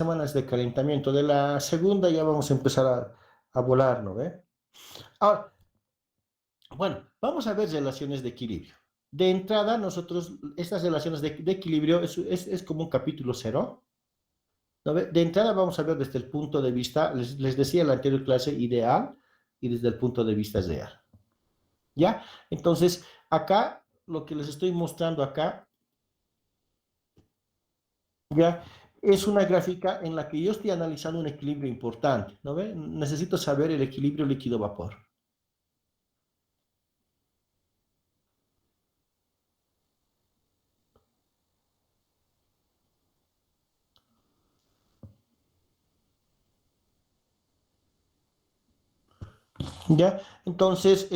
semanas de calentamiento. De la segunda ya vamos a empezar a volar, ¿no ve? Ahora, bueno, vamos a ver relaciones de equilibrio. De entrada, nosotros, estas relaciones de equilibrio es como un capítulo cero, ¿no ve? De entrada vamos a ver desde el punto de vista, les decía en la anterior clase, ideal y desde el punto de vista real. ¿Ya? Entonces, acá, lo que les estoy mostrando acá, ¿ya? Es una gráfica en la que yo estoy analizando un equilibrio importante, ¿no ve? Necesito saber el equilibrio líquido-vapor. ¿Ya? Entonces,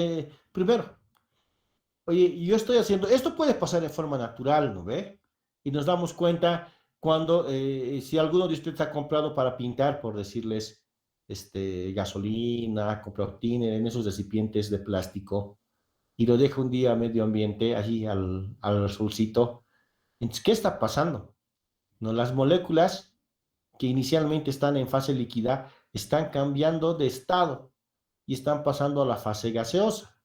primero, oye, yo estoy haciendo, esto puede pasar de forma natural, ¿no ve? Y nos damos cuenta cuando, si alguno de ustedes ha comprado para pintar, por decirles, gasolina, comprado tiner en esos recipientes de plástico y lo deja un día a medio ambiente, allí al solcito. Entonces, ¿qué está pasando? ¿No? Las moléculas que inicialmente están en fase líquida están cambiando de estado y están pasando a la fase gaseosa.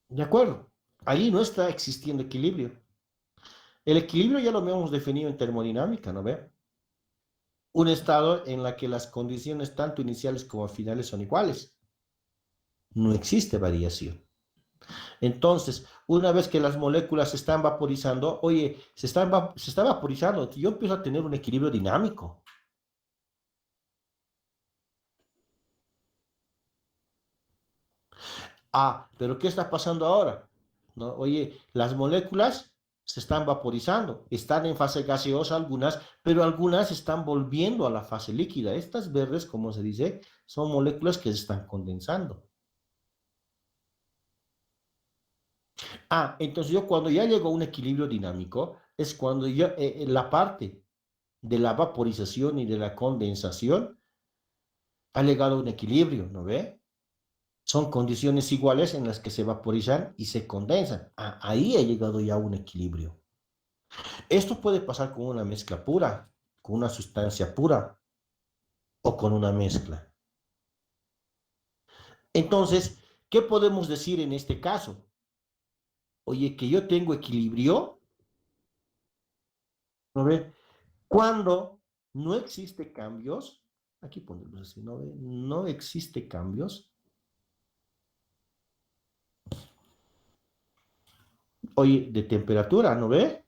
¿De acuerdo? Ahí no está existiendo equilibrio. El equilibrio ya lo hemos definido en termodinámica, ¿no ve? Un estado en la que las condiciones tanto iniciales como finales son iguales. No existe variación. Entonces, una vez que las moléculas se están vaporizando, oye, se está vaporizando, yo empiezo a tener un equilibrio dinámico. Ah, pero ¿qué está pasando ahora? ¿No? Oye, las moléculas se están vaporizando, están en fase gaseosa algunas, pero algunas están volviendo a la fase líquida. Estas verdes, como se dice, son moléculas que se están condensando. Ah, entonces yo cuando ya llego a un equilibrio dinámico, es cuando ya la parte de la vaporización y de la condensación ha llegado a un equilibrio, ¿no ve? Son condiciones iguales en las que se vaporizan y se condensan. Ah, ahí ha llegado ya a un equilibrio. Esto puede pasar con una mezcla pura, con una sustancia pura o con una mezcla. Entonces, ¿qué podemos decir en este caso? Oye, que yo tengo equilibrio, ¿no ve? Cuando no existe cambios, aquí ponemos así, ¿no ve? No existe cambios. Oye, de temperatura, ¿no ve?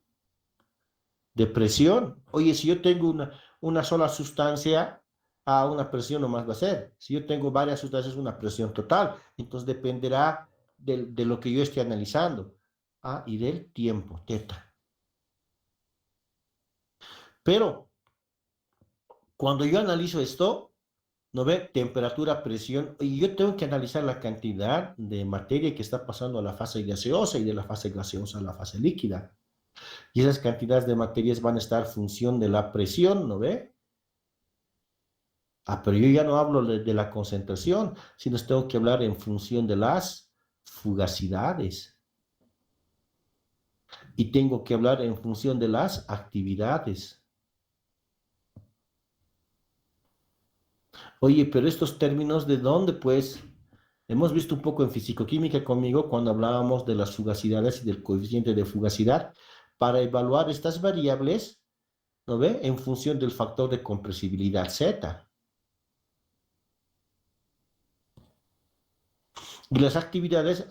De presión. Oye, si yo tengo una sola sustancia, a una presión nomás va a ser. Si yo tengo varias sustancias, una presión total. Entonces dependerá de lo que yo esté analizando. Ah, y del tiempo, teta. Pero cuando yo analizo esto, ¿no ve? Temperatura, presión, y yo tengo que analizar la cantidad de materia que está pasando a la fase gaseosa y de la fase gaseosa a la fase líquida. Y esas cantidades de materias van a estar en función de la presión, ¿no ve? Ah, pero yo ya no hablo de la concentración, sino tengo que hablar en función de las fugacidades. Y tengo que hablar en función de las actividades. Oye, pero estos términos, ¿de dónde pues? Hemos visto un poco en fisicoquímica conmigo cuando hablábamos de las fugacidades y del coeficiente de fugacidad para evaluar estas variables, ¿no ve? En función del factor de compresibilidad Z. Y las actividades,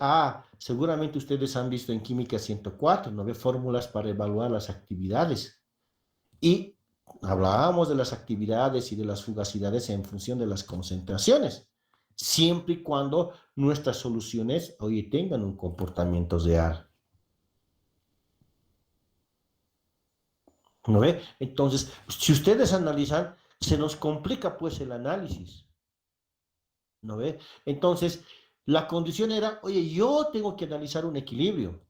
seguramente ustedes han visto en Química 104, ¿no ve? Fórmulas para evaluar las actividades. Y hablábamos de las actividades y de las fugacidades en función de las concentraciones, siempre y cuando nuestras soluciones, oye, tengan un comportamiento real. ¿No ve? Entonces, si ustedes analizan, se nos complica pues el análisis. ¿No ve? Entonces, la condición era, oye, yo tengo que analizar un equilibrio.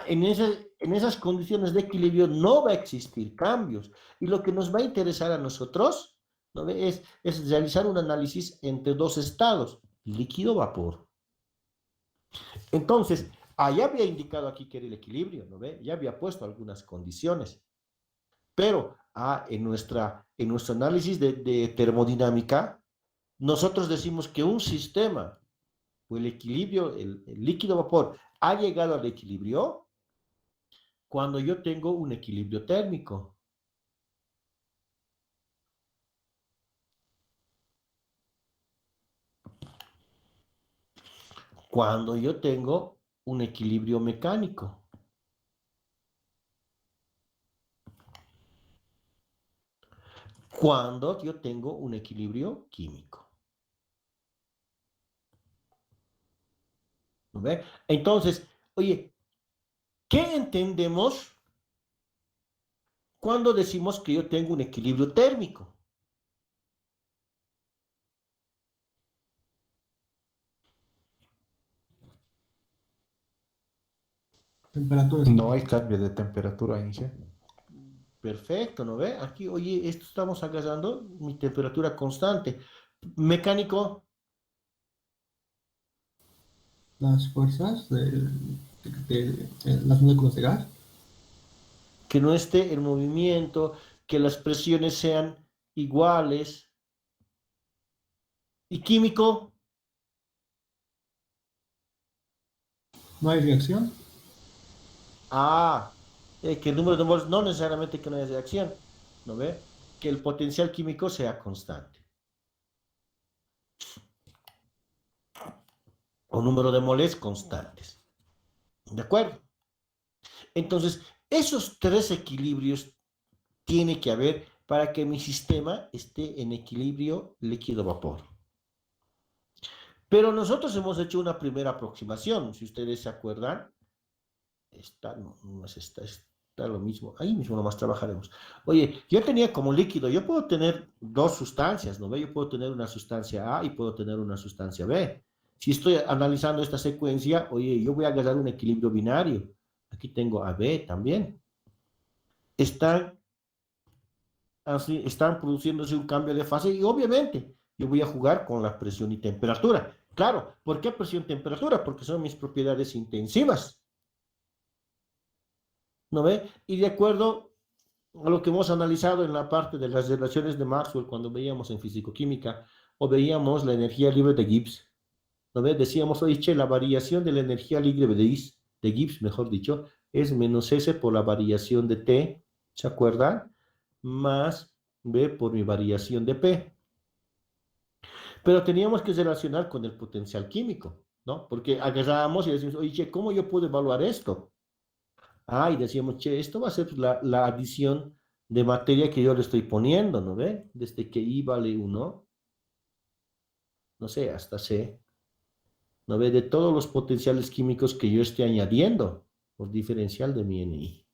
En esas condiciones de equilibrio no va a existir cambios. Y lo que nos va a interesar a nosotros, ¿no ve? Es realizar un análisis entre dos estados, líquido-vapor. Entonces, Ya había indicado aquí que era el equilibrio, ¿no ve? Ya había puesto algunas condiciones. Pero en nuestro análisis de termodinámica, nosotros decimos que un sistema o el equilibrio, el líquido vapor, ha llegado al equilibrio cuando yo tengo un equilibrio térmico. Cuando yo tengo un equilibrio mecánico. Cuando yo tengo un equilibrio químico. ¿No ve? Entonces, oye, ¿qué entendemos cuando decimos que yo tengo un equilibrio térmico? Temperatura No hay estable. cambio de temperatura inicial. Perfecto, ¿no ve? Aquí, oye, esto estamos agarrando mi temperatura constante. Mecánico, Las fuerzas de las moléculas de gas. que no esté en movimiento, que las presiones sean iguales. Y químico, No hay reacción. ah, que el número de moles, no necesariamente que no haya reacción, ¿no ve? Que el potencial químico sea constante. O número de moles constantes. ¿De acuerdo? Entonces, esos tres equilibrios tiene que haber para que mi sistema esté en equilibrio líquido-vapor. Pero nosotros hemos hecho una primera aproximación, si ustedes se acuerdan, está, no es esta, está lo mismo, ahí mismo nomás trabajaremos. Oye, yo tenía como líquido, yo puedo tener dos sustancias, ¿no ve? Yo puedo tener una sustancia A y puedo tener una sustancia B. Si estoy analizando esta secuencia, oye, yo voy a agarrar un equilibrio binario. Aquí tengo AB también. Están así, están produciéndose un cambio de fase y obviamente yo voy a jugar con la presión y temperatura. Claro, ¿por qué presión y temperatura? Porque son mis propiedades intensivas, ¿no ve? Y de acuerdo a lo que hemos analizado en la parte de las relaciones de Maxwell cuando veíamos en fisicoquímica o veíamos la energía libre de Gibbs, ¿no ve? Decíamos, oye, che, la variación de la energía libre de Gibbs, mejor dicho, es menos S por la variación de T, ¿se acuerdan? Más B por mi variación de P. Pero teníamos que relacionar con el potencial químico, ¿no? Porque agarrábamos y decíamos, oye, che, ¿cómo yo puedo evaluar esto? Y decíamos, che, esto va a ser la adición de materia que yo le estoy poniendo, ¿no ve? Desde que I vale 1, no sé, hasta C, ¿no ve? De todos los potenciales químicos que yo esté añadiendo por diferencial de mi NI.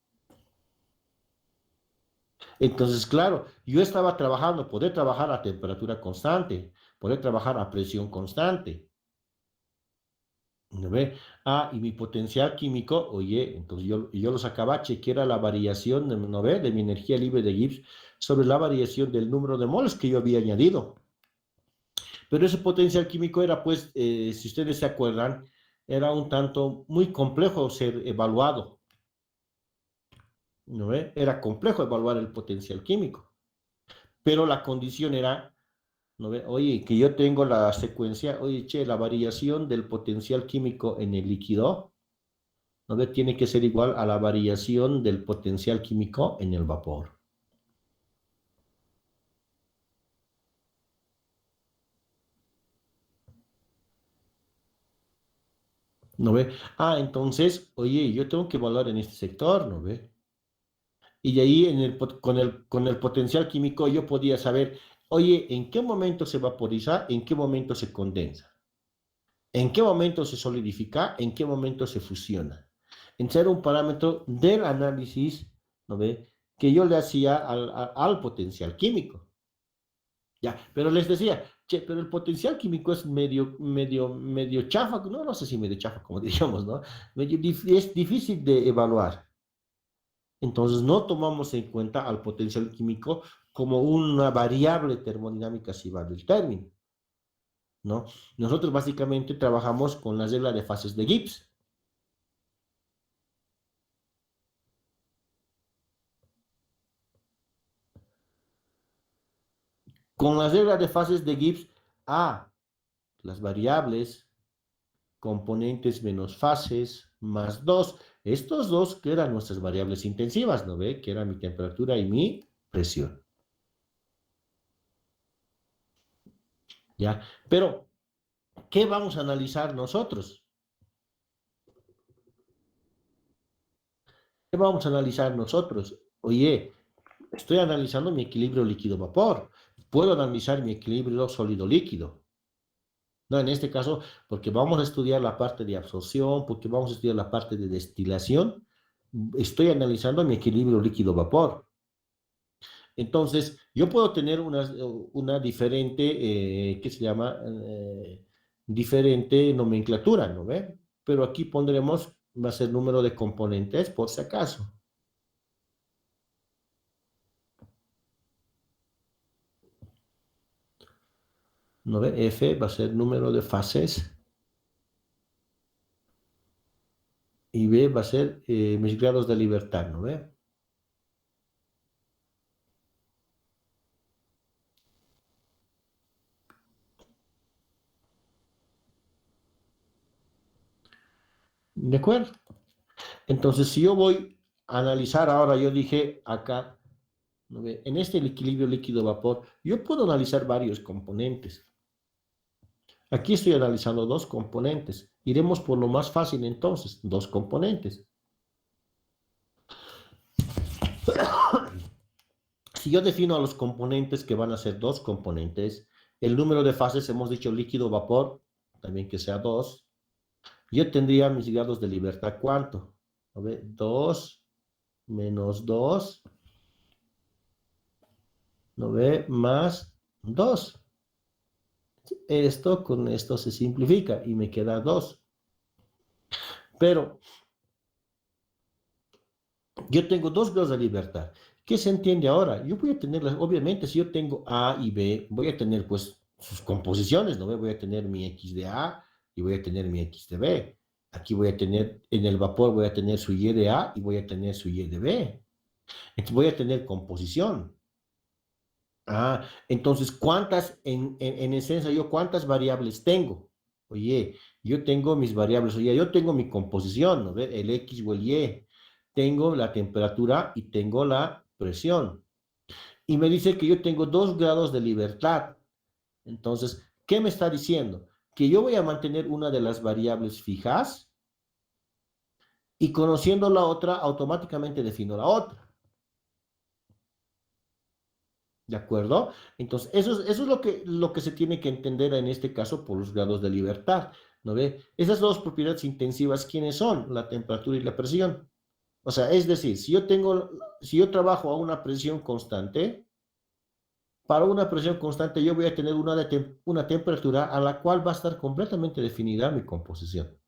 Entonces, claro, yo estaba trabajando, poder trabajar a temperatura constante, poder trabajar a presión constante, ¿no ve? Y mi potencial químico, oye, entonces yo lo sacaba, chequeara la variación, ¿no ve? De mi energía libre de Gibbs sobre la variación del número de moles que yo había añadido. Pero ese potencial químico era, pues, si ustedes se acuerdan, era un tanto muy complejo ser evaluado, ¿no ve? Era complejo evaluar el potencial químico, pero la condición era, ¿no ve? Oye, que yo tengo la secuencia, oye, che, la variación del potencial químico en el líquido, ¿no ve? Tiene que ser igual a la variación del potencial químico en el vapor. ¿No ve? Entonces, oye, yo tengo que evaluar en este sector, ¿no ve? Y de ahí con el potencial químico yo podía saber, oye, ¿en qué momento se vaporiza? ¿En qué momento se condensa? ¿En qué momento se solidifica? ¿En qué momento se fusiona? En ser un parámetro del análisis, ¿no ve? Que yo le hacía al potencial químico. Ya, pero les decía, che, pero el potencial químico es medio chafa, no, no sé si medio chafa, como diríamos, ¿no? Es difícil de evaluar. Entonces no tomamos en cuenta al potencial químico como una variable termodinámica, si va del término, ¿no? Nosotros básicamente trabajamos con la regla de fases de Gibbs, Con las reglas de fases de Gibbs, las variables, componentes menos fases, más 2. Estos dos que eran nuestras variables intensivas, ¿no ve? Que era mi temperatura y mi presión. ¿Ya? Pero, ¿qué vamos a analizar nosotros? ¿Qué vamos a analizar nosotros? Oye, estoy analizando mi equilibrio líquido-vapor. Puedo analizar mi equilibrio sólido-líquido. No, en este caso, porque vamos a estudiar la parte de absorción, porque vamos a estudiar la parte de destilación, estoy analizando mi equilibrio líquido-vapor. Entonces, yo puedo tener una diferente, ¿qué se llama? Diferente nomenclatura, ¿no ve? Pero aquí pondremos, va a ser número de componentes, por si acaso. ¿No ve? F va a ser número de fases y B va a ser mis grados de libertad, ¿no ve? ¿De acuerdo? Entonces, si yo voy a analizar ahora, yo dije acá, ¿no ve? En este equilibrio líquido-vapor, yo puedo analizar varios componentes. Aquí estoy analizando dos componentes. Iremos por lo más fácil entonces, dos componentes. Si yo defino a los componentes que van a ser dos componentes, el número de fases, hemos dicho líquido-vapor, también que sea dos, yo tendría mis grados de libertad, ¿cuánto? A ver, 2 menos 2, ¿no ve? Más 2. Esto con esto se simplifica y me queda 2. Pero yo tengo dos grados de libertad. ¿Qué se entiende ahora? Yo voy a tener, obviamente, si yo tengo A y B, voy a tener pues sus composiciones, ¿no? Voy a tener mi X de A y voy a tener mi X de B. Aquí voy a tener, en el vapor voy a tener su Y de A y voy a tener su Y de B. Entonces voy a tener composición. Entonces, ¿cuántas, en esencia, yo cuántas variables tengo? Oye, yo tengo mis variables, oye, yo tengo mi composición, ¿no? El X o el Y, tengo la temperatura y tengo la presión. Y me dice que yo tengo 2 grados de libertad. Entonces, ¿qué me está diciendo? Que yo voy a mantener una de las variables fijas y conociendo la otra, automáticamente defino la otra. ¿De acuerdo? Entonces, eso es lo que se tiene que entender en este caso por los grados de libertad. ¿No ve? Esas dos propiedades intensivas, ¿quiénes son? La temperatura y la presión. O sea, es decir, si yo trabajo a una presión constante, para una presión constante yo voy a tener una temperatura a la cual va a estar completamente definida mi composición.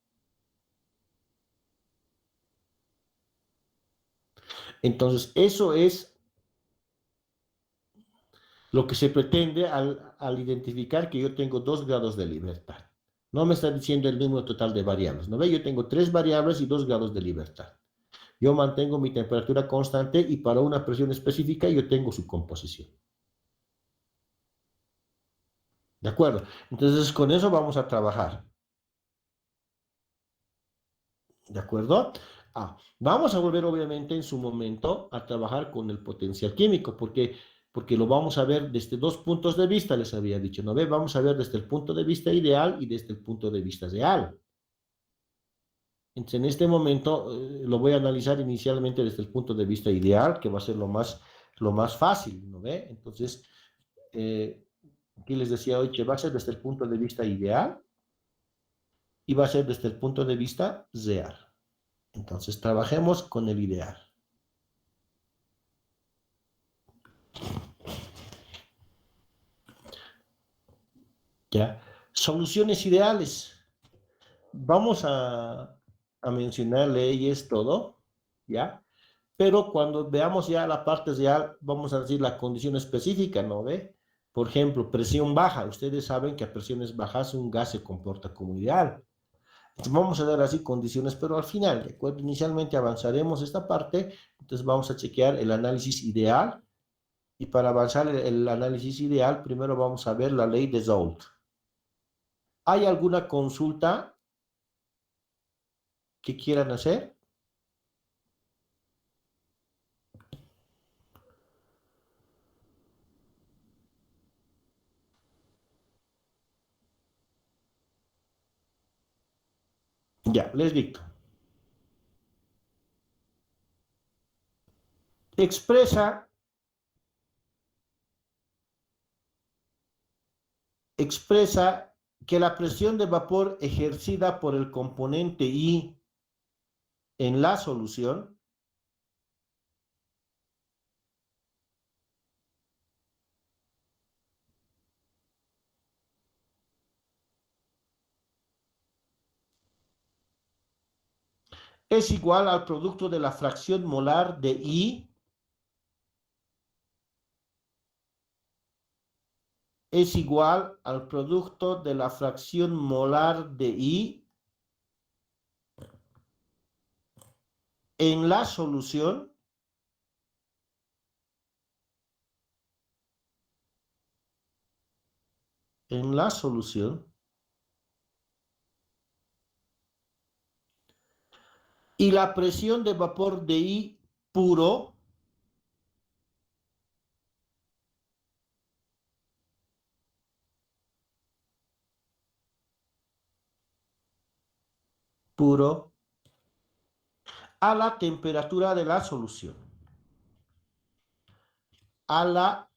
Entonces, eso es lo que se pretende al identificar que yo tengo 2 grados de libertad. No me está diciendo el número total de variables. ¿No ve? Yo tengo 3 variables y 2 grados de libertad. Yo mantengo mi temperatura constante y para una presión específica yo tengo su composición. ¿De acuerdo? Entonces con eso vamos a trabajar. ¿De acuerdo? Vamos a volver obviamente en su momento a trabajar con el potencial químico, porque lo vamos a ver desde dos puntos de vista, les había dicho, ¿no ve? Vamos a ver desde el punto de vista ideal y desde el punto de vista real. Entonces, en este momento lo voy a analizar inicialmente desde el punto de vista ideal, que va a ser lo más fácil, ¿no ve? Entonces, aquí les decía hoy que va a ser desde el punto de vista ideal y va a ser desde el punto de vista real. Entonces, trabajemos con el ideal. ¿Ya? Soluciones ideales. Vamos a mencionar leyes, todo, ¿ya? Pero cuando veamos ya la parte real, vamos a decir la condición específica, ¿no ve? Por ejemplo, presión baja. Ustedes saben que a presiones bajas un gas se comporta como ideal. Entonces vamos a dar así condiciones, pero al final, ¿de acuerdo? Inicialmente avanzaremos esta parte, entonces vamos a chequear el análisis ideal Y para avanzar el análisis ideal, primero vamos a ver la ley de Zolt. ¿Hay alguna consulta que quieran hacer? Ya, les dicto. Expresa que la presión de vapor ejercida por el componente I en la solución es igual al producto de la fracción molar de I es igual al producto de la fracción molar de I en la solución en la solución y la presión de vapor de I puro puro a la temperatura de la solución, a la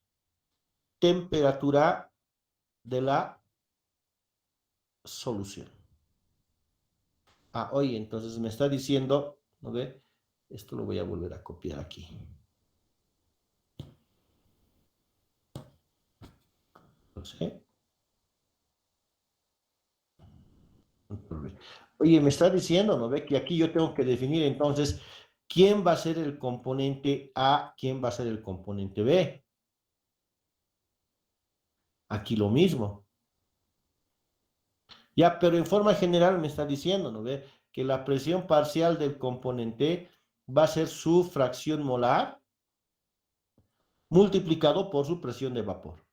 temperatura de la solución. Ah, oye, entonces me está diciendo, ¿no ve? Esto lo voy a volver a copiar aquí. No sé. Oye, me está diciendo, ¿no ve? Que aquí yo tengo que definir entonces quién va a ser el componente A, quién va a ser el componente B. Aquí lo mismo. Ya, pero en forma general me está diciendo, ¿no ve? Que la presión parcial del componente va a ser su fracción molar multiplicado por su presión de vapor.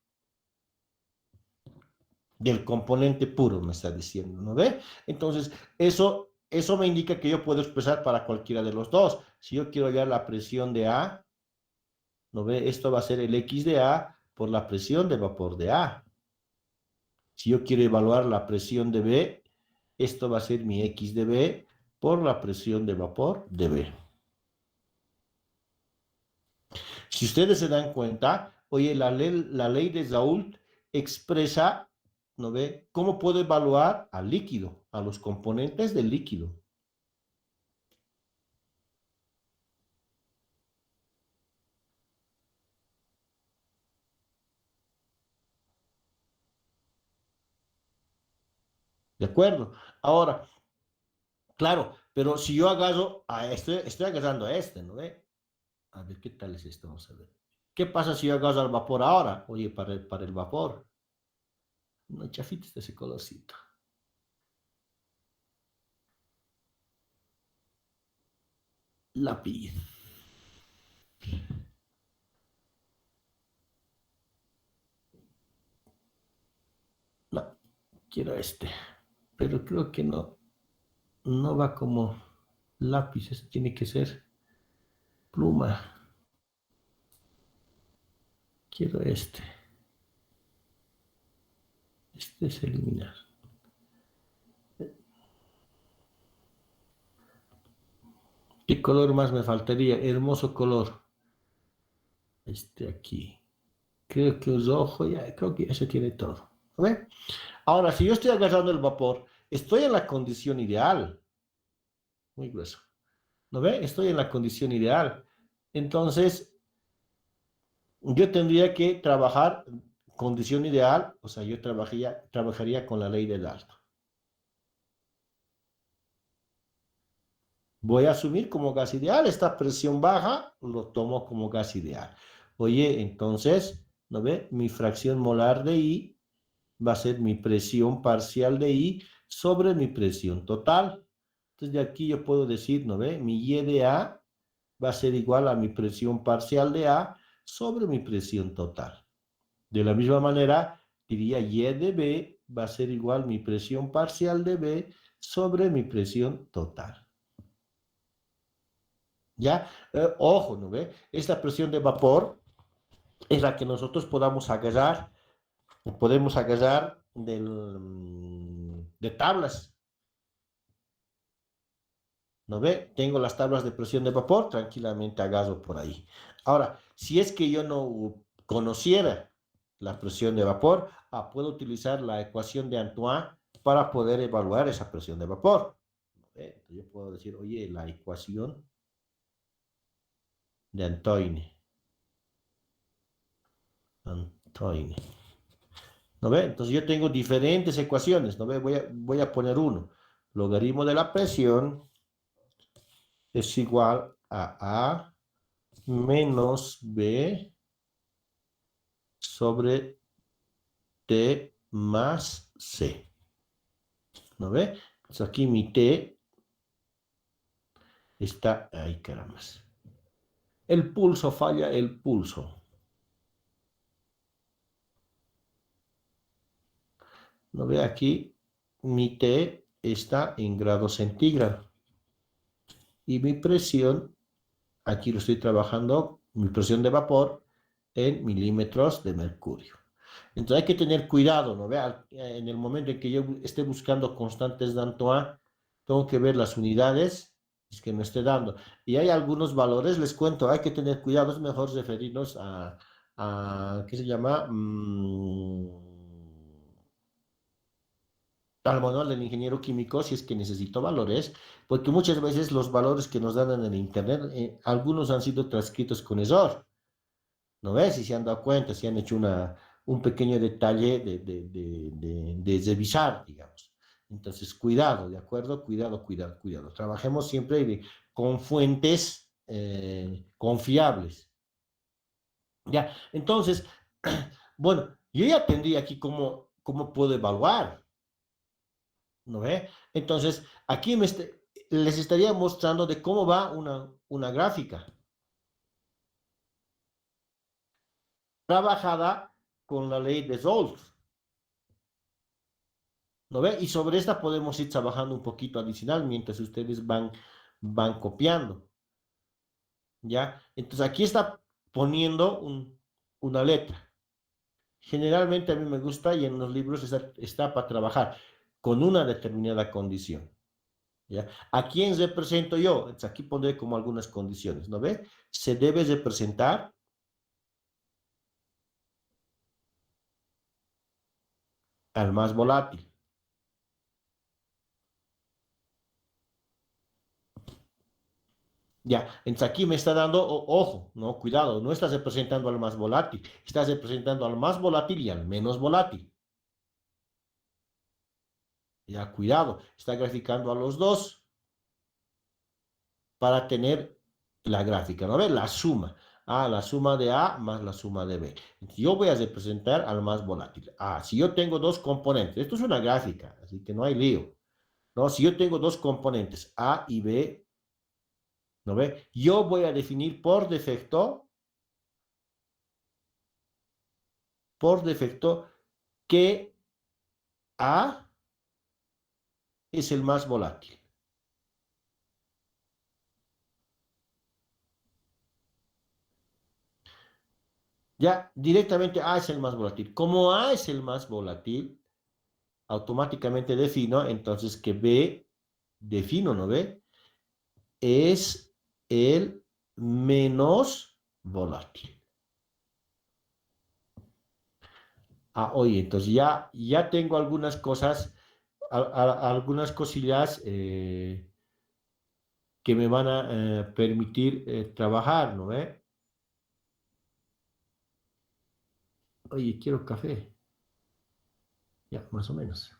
Del componente puro, me está diciendo, ¿no ve? Entonces, eso me indica que yo puedo expresar para cualquiera de los dos. Si yo quiero hallar la presión de A, ¿no ve? Esto va a ser el X de A por la presión de vapor de A. Si yo quiero evaluar la presión de B, esto va a ser mi X de B por la presión de vapor de B. Si ustedes se dan cuenta, oye, la ley de Raoult expresa, ¿no ve? ¿Cómo puedo evaluar al líquido, a los componentes del líquido? ¿De acuerdo? Ahora, claro, pero si yo agarro a este, estoy agarrando a este, ¿no ve? A ver, ¿qué tal es esto? Vamos a ver. ¿Qué pasa si yo agarro al vapor ahora? Oye, para el vapor. No, chafita ese colorcito. Lápiz. No, quiero este. Pero creo que no va como lápiz. Este tiene que ser pluma. Quiero este. Este es eliminar. ¿Qué color más me faltaría? Hermoso color. Este aquí. Creo que es rojo. Ya, creo que ese tiene todo. ¿Ve? Ahora, si yo estoy agarrando el vapor, estoy en la condición ideal. Muy grueso. ¿No ve? Estoy en la condición ideal. Entonces, yo tendría que trabajar condición ideal, o sea, yo trabajaría con la ley del alto. Voy a asumir como gas ideal, esta presión baja lo tomo como gas ideal. Oye, entonces, ¿no ve? Mi fracción molar de I va a ser mi presión parcial de I sobre mi presión total. Entonces, de aquí yo puedo decir, ¿no ve? Mi Y de A va a ser igual a mi presión parcial de A sobre mi presión total. De la misma manera, diría Y de B va a ser igual mi presión parcial de B sobre mi presión total. ¿Ya? Ojo, ¿no ve? Esta presión de vapor es la que nosotros podemos agarrar de tablas. ¿No ve? Tengo las tablas de presión de vapor, tranquilamente agarro por ahí. Ahora, si es que yo no conociera la presión de vapor, puedo utilizar la ecuación de Antoine para poder evaluar esa presión de vapor. ¿No ve? Entonces yo puedo decir, oye, la ecuación de Antoine. Antoine. ¿No ve? Entonces yo tengo diferentes ecuaciones. ¿No ve? Voy a poner uno. Logaritmo de la presión es igual a menos B sobre T más C. ¿No ve? Entonces aquí mi T está ahí, caramba. El pulso falla, el pulso. ¿No ve? Aquí mi T está en grados centígrados. Y mi presión, aquí lo estoy trabajando, mi presión de vapor en milímetros de mercurio. Entonces hay que tener cuidado, ¿no? Vea, en el momento en que yo esté buscando constantes de Antoine, tengo que ver las unidades que me esté dando. Y hay algunos valores, les cuento, hay que tener cuidado, es mejor referirnos ¿qué se llama? Al manual del ingeniero químico si es que necesito valores, porque muchas veces los valores que nos dan en el internet, algunos han sido transcritos con error. ¿No ves? Si se han dado cuenta, si han hecho un pequeño detalle de revisar, digamos. Entonces, cuidado, ¿de acuerdo? Cuidado, cuidado, cuidado. Trabajemos siempre con fuentes confiables. ¿Ya? Entonces, bueno, yo ya tendría aquí cómo puedo evaluar, ¿no ve? Entonces, aquí les estaría mostrando de cómo va una gráfica trabajada con la ley de Zolt. ¿No ve? Y sobre esta podemos ir trabajando un poquito adicional mientras ustedes van copiando, ¿ya? Entonces aquí está poniendo una letra. Generalmente a mí me gusta y en los libros está para trabajar con una determinada condición, ¿ya? ¿A quién represento yo? Entonces aquí pondré como algunas condiciones, ¿no ve? Se debe representar al más volátil. Ya, entonces aquí me está dando, ojo, no, cuidado, no estás representando al más volátil, estás representando al más volátil y al menos volátil. Ya, cuidado, está graficando a los dos para tener la gráfica, ¿no ve? La suma. La suma de A más la suma de B. Yo voy a representar al más volátil. Si yo tengo dos componentes, esto es una gráfica, así que no hay lío. ¿No? Si yo tengo dos componentes, A y B, ¿no ve? Yo voy a definir por defecto, que A es el más volátil. Ya directamente A es el más volátil. Como A es el más volátil, automáticamente defino entonces que B, defino, ¿no ve? Es el menos volátil. Oye, entonces ya tengo algunas cosas, algunas cosillas que me van a permitir trabajar, ¿no ve? Oye, quiero café. Ya, más o menos.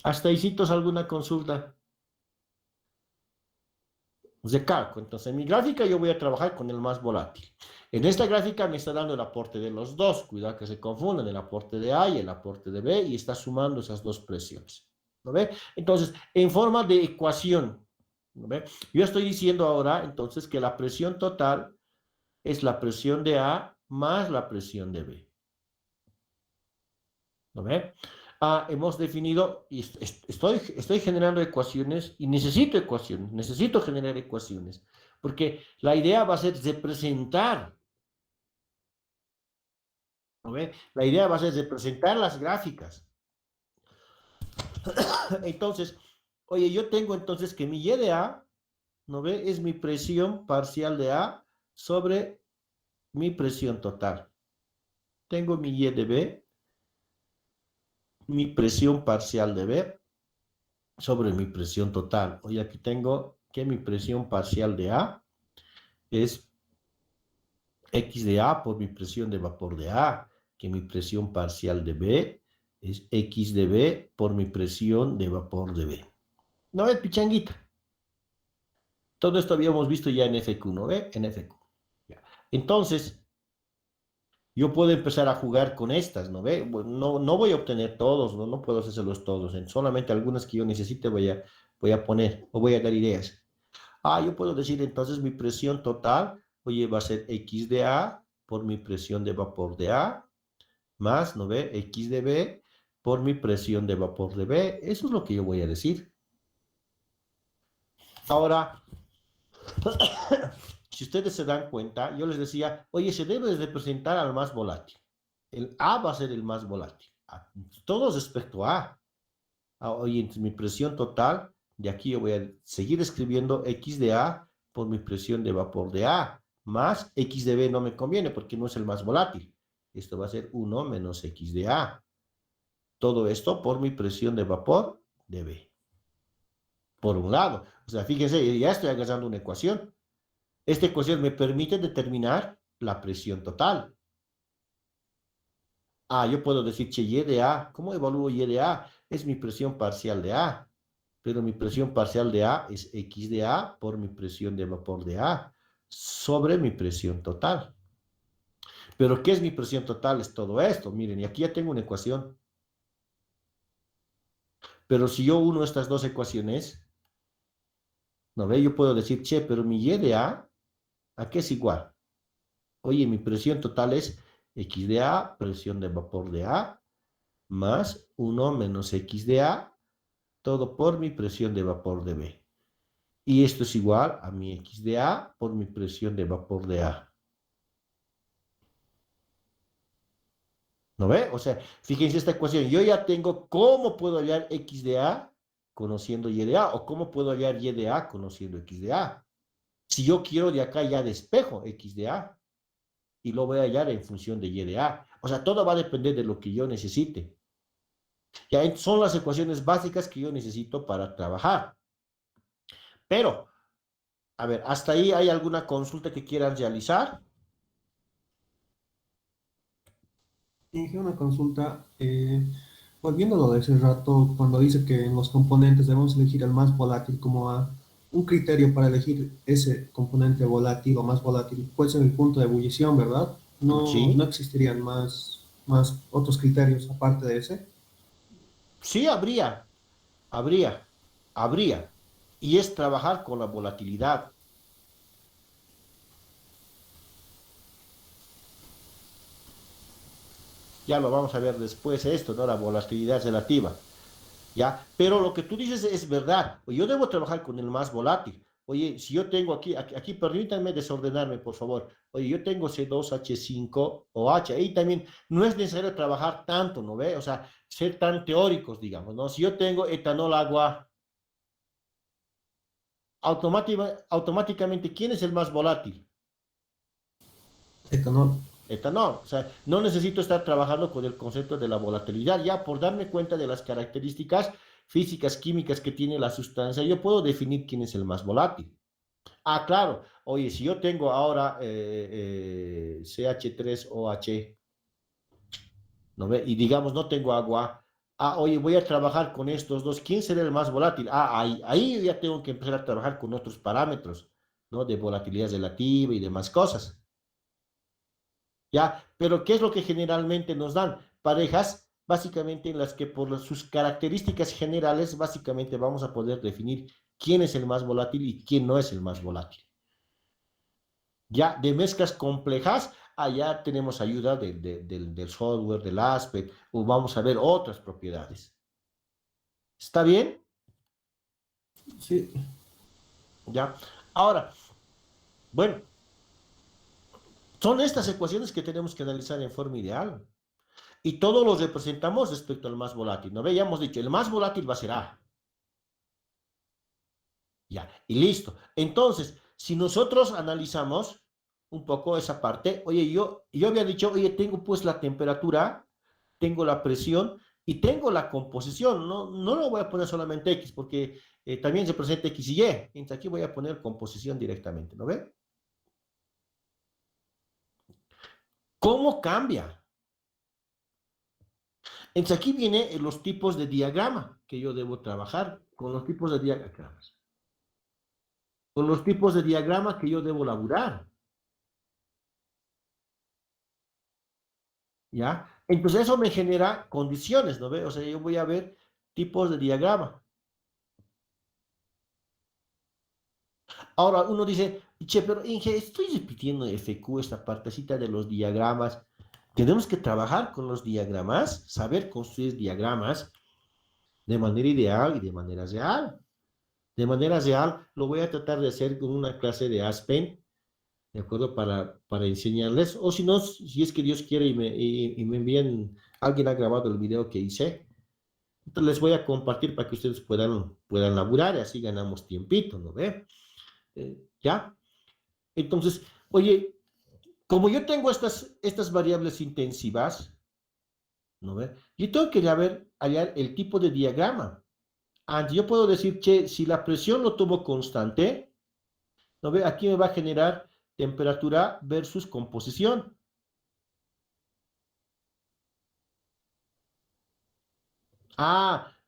Hasta ahí citos alguna consulta. Recalco, entonces en mi gráfica yo voy a trabajar con el más volátil. En esta gráfica me está dando el aporte de los dos, cuidado que se confundan, el aporte de A y el aporte de B, y está sumando esas dos presiones. ¿no ve? Entonces, en forma de ecuación, ¿no ve? Yo estoy diciendo ahora, entonces, que la presión total es la presión de A más la presión de B, ¿no ve? Hemos definido, y estoy generando ecuaciones y necesito generar ecuaciones, porque la idea va a ser representar, ¿no ve? La idea va a ser representar las gráficas. Entonces, oye, yo tengo entonces que mi Y de A, ¿no ve? Es mi presión parcial de A sobre mi presión total. Tengo mi Y de B, mi presión parcial de B sobre mi presión total. Oye, aquí tengo que mi presión parcial de A es X de A por mi presión de vapor de A, que mi presión parcial de B es X de B por mi presión de vapor de B. ¿No es pichanguita? Todo esto habíamos visto ya en FQ, ¿no ve? En FQ. Ya. Entonces, yo puedo empezar a jugar con estas, ¿no ve? Bueno, no voy a obtener todos, no puedo hacérselos todos. Solamente algunas que yo necesite voy a poner o voy a dar ideas. Yo puedo decir entonces mi presión total, oye, va a ser X de A por mi presión de vapor de A, más, ¿no ve? X de B por mi presión de vapor de B. Eso es lo que yo voy a decir. Ahora, si ustedes se dan cuenta, yo les decía, oye, se debe de representar al más volátil. El A va a ser el más volátil. Todos respecto a A. Oye, entonces mi presión total, de aquí yo voy a seguir escribiendo X de A por mi presión de vapor de A, más X de B no me conviene porque no es el más volátil. Esto va a ser 1 menos X de A. Todo esto por mi presión de vapor de B. Por un lado. O sea, fíjense, ya estoy agarrando una ecuación. Esta ecuación me permite determinar la presión total. Yo puedo decir, che, Y de A, ¿cómo evalúo Y de A? Es mi presión parcial de A, pero mi presión parcial de A es X de A por mi presión de vapor de A sobre mi presión total. Pero ¿qué es mi presión total? Es todo esto. Miren, y aquí ya tengo una ecuación. Pero si yo uno estas dos ecuaciones, ¿no ve? Yo puedo decir, che, pero mi Y de ¿a qué es igual? Oye, mi presión total es X de A, presión de vapor de A, más 1 menos X de A, todo por mi presión de vapor de B. Y esto es igual a mi X de A por mi presión de vapor de A. ¿No ve? O sea, fíjense esta ecuación. Yo ya tengo cómo puedo hallar X de A conociendo Y de A o cómo puedo hallar Y de A conociendo X de A. Si yo quiero de acá ya despejo X de A y lo voy a hallar en función de Y de A. O sea, todo va a depender de lo que yo necesite. Ya son las ecuaciones básicas que yo necesito para trabajar. Pero, a ver, ¿hasta ahí hay alguna consulta que quieran realizar? Dije una consulta, volviendo a lo de ese rato, cuando dice que en los componentes debemos elegir el más volátil como a un criterio para elegir ese componente volátil o más volátil, puede ser el punto de ebullición, ¿verdad? No Sí, existirían más otros criterios aparte de ese. sí habría, habría. Y es trabajar con la volatilidad. Ya lo vamos a ver después esto, ¿no? La volatilidad relativa. ¿Ya? Pero lo que tú dices es verdad. Yo debo trabajar con el más volátil. Oye, si yo tengo aquí permítanme desordenarme, por favor. Oye, yo tengo C2H5OH. Ahí también no es necesario trabajar tanto, ¿no ve? O sea, ser tan teóricos, digamos, ¿no? Si yo tengo etanol agua, automáticamente, ¿quién es el más volátil? Etanol. Etanol. O sea, no necesito estar trabajando con el concepto de la volatilidad. Ya por darme cuenta de las características físicas, químicas que tiene la sustancia, yo puedo definir quién es el más volátil. Claro. Oye, si yo tengo ahora CH3OH, ¿no ve? Y digamos, no tengo agua. Oye, voy a trabajar con estos dos. ¿Quién será el más volátil? Ahí ya tengo que empezar a trabajar con otros parámetros, ¿no? De volatilidad relativa y demás cosas. ¿Ya? Pero ¿qué es lo que generalmente nos dan? Parejas básicamente en las que por sus características generales, básicamente vamos a poder definir quién es el más volátil y quién no es el más volátil. Ya de mezclas complejas, allá tenemos ayuda del software, del aspect, o vamos a ver otras propiedades. ¿Está bien? Sí, Ya. Ahora, bueno, son estas ecuaciones que tenemos que analizar en forma ideal. Y todos los representamos respecto al más volátil. ¿No ve? Ya hemos dicho, el más volátil va a ser A. Ya, y listo. Entonces, si nosotros analizamos un poco esa parte, oye, yo había dicho, oye, tengo pues la temperatura, tengo la presión y tengo la composición. No, no lo voy a poner solamente X, porque también se presenta X y Y. Entonces aquí voy a poner composición directamente, ¿no ve? ¿Cómo cambia? Entonces aquí vienen los tipos de diagrama que yo debo trabajar con los tipos de diagramas. Con los tipos de diagrama que yo debo laburar. ¿Ya? Entonces eso me genera condiciones, ¿no ve? O sea, yo voy a ver tipos de diagrama. Ahora uno dice, che, pero Inge, estoy repitiendo FQ, esta partecita de los diagramas. Tenemos que trabajar con los diagramas, saber construir diagramas de manera ideal y de manera real. De manera real, lo voy a tratar de hacer con una clase de Aspen, ¿de acuerdo? Para enseñarles. O si no, si es que Dios quiere y me envían, alguien ha grabado el video que hice, entonces les voy a compartir para que ustedes puedan laburar y así ganamos tiempito, ¿no ve? ¿Ya? Entonces, oye, como yo tengo estas variables intensivas, ¿no ve? Yo tengo que hallar el tipo de diagrama. Yo puedo decir, che, si la presión lo tomo constante, ¿no ve? Aquí me va a generar temperatura versus composición.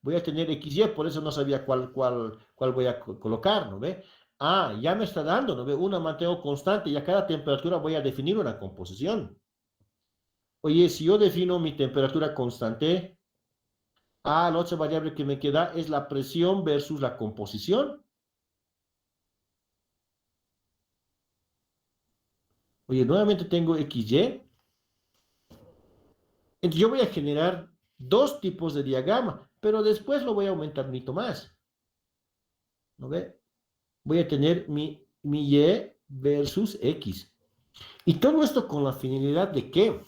Voy a tener XY, por eso no sabía cuál voy a colocar, ¿no ve? Ya me está dando, ¿no ve? Una mantengo constante y a cada temperatura voy a definir una composición. Oye, si yo defino mi temperatura constante, la otra variable que me queda es la presión versus la composición. Oye, nuevamente tengo XY. Entonces yo voy a generar dos tipos de diagrama, pero después lo voy a aumentar un poquito más, ¿no ve? Voy a tener mi Y versus X. Y todo esto con la finalidad de que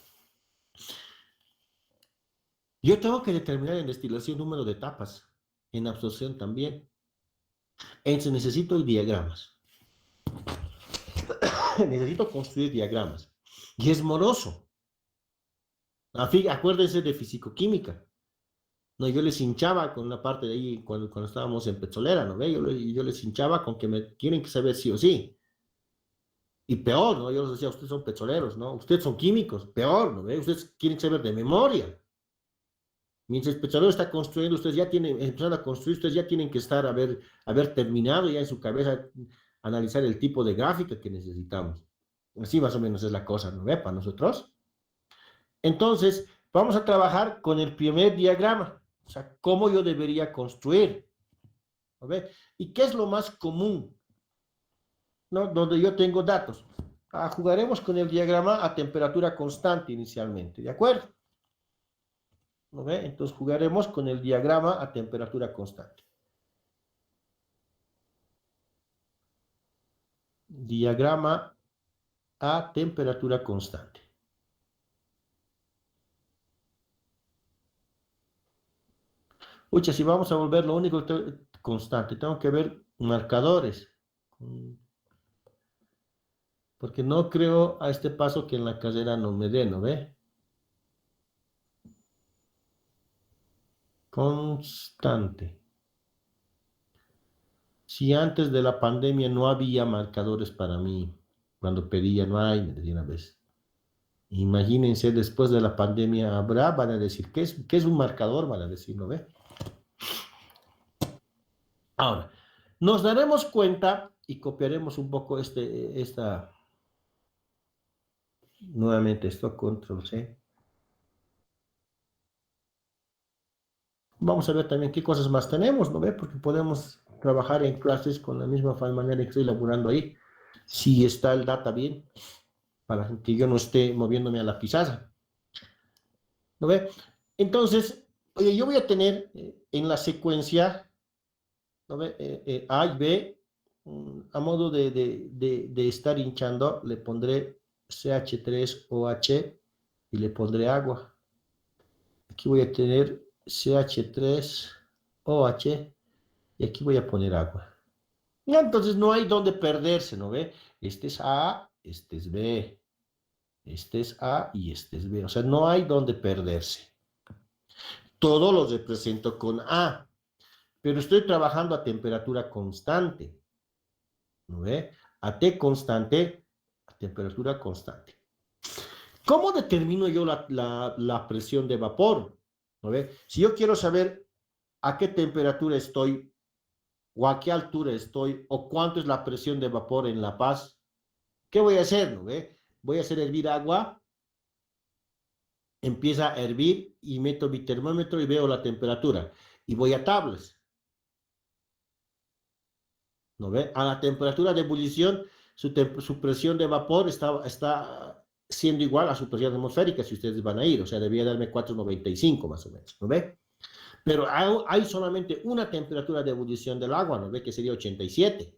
yo tengo que determinar en destilación número de etapas, en absorción también. Entonces necesito diagramas. Necesito construir diagramas. Y es moroso. Acuérdense de fisicoquímica. No, yo les hinchaba con una parte de ahí cuando estábamos en Petrolera, ¿no ve? Yo les hinchaba con que me tienen que saber sí o sí. Y peor, ¿no? Yo les decía, ustedes son petroleros, ¿no? Ustedes son químicos, peor, ¿no ve? Ustedes quieren saber de memoria. Mientras el petrolero está construyendo, ustedes ya tienen, empezando a construir, ustedes ya tienen que estar, haber terminado ya en su cabeza, analizar el tipo de gráfica que necesitamos. Así más o menos es la cosa, ¿no ve? Para nosotros. Entonces, vamos a trabajar con el primer diagrama, o sea, cómo yo debería construir, ¿no ve? ¿Y qué es lo más común, ¿no? Donde yo tengo datos. Jugaremos con el diagrama a temperatura constante inicialmente, ¿de acuerdo? ¿No ve? Entonces jugaremos con el diagrama a temperatura constante. Diagrama a temperatura constante. Uy, si vamos a volver lo único constante, tengo que ver marcadores. Porque no creo a este paso que en la carrera no me dé, ¿no ve? Constante. Si antes de la pandemia no había marcadores para mí, cuando pedía no hay, me decía una vez. Imagínense, después de la pandemia habrá, van a decir, qué es un marcador? Van a decir, ¿no ve? Ahora, nos daremos cuenta y copiaremos un poco nuevamente esto, control C. Vamos a ver también qué cosas más tenemos, ¿no ve? Porque podemos trabajar en clases con la misma manera que estoy elaborando ahí. Si está el data bien, para que yo no esté moviéndome a la pizarra, ¿no ve? Entonces, oye, yo voy a tener en la secuencia, ¿no ve? A y B, a modo de estar hinchando, le pondré CH3OH y le pondré agua. Aquí voy a tener CH3OH y aquí voy a poner agua. Ya, entonces no hay donde perderse, ¿no ve? Este es A, este es B, este es A y este es B. O sea, no hay donde perderse. Todos los represento con A, pero estoy trabajando a temperatura constante, ¿no ve? A T constante, a temperatura constante. ¿Cómo determino yo la presión de vapor? ¿No ve? Si yo quiero saber a qué temperatura estoy o a qué altura estoy o cuánto es la presión de vapor en La Paz, ¿qué voy a hacer? ¿No ve? Voy a hacer hervir agua, empieza a hervir y meto mi termómetro y veo la temperatura. Y voy a tablas, ¿no ve? A la temperatura de ebullición, su presión de vapor está siendo igual a su presión atmosférica, si ustedes van a ir, o sea, debía darme 4,95 más o menos, ¿no ve? Pero hay solamente una temperatura de ebullición del agua, ¿no ve? Que sería 87.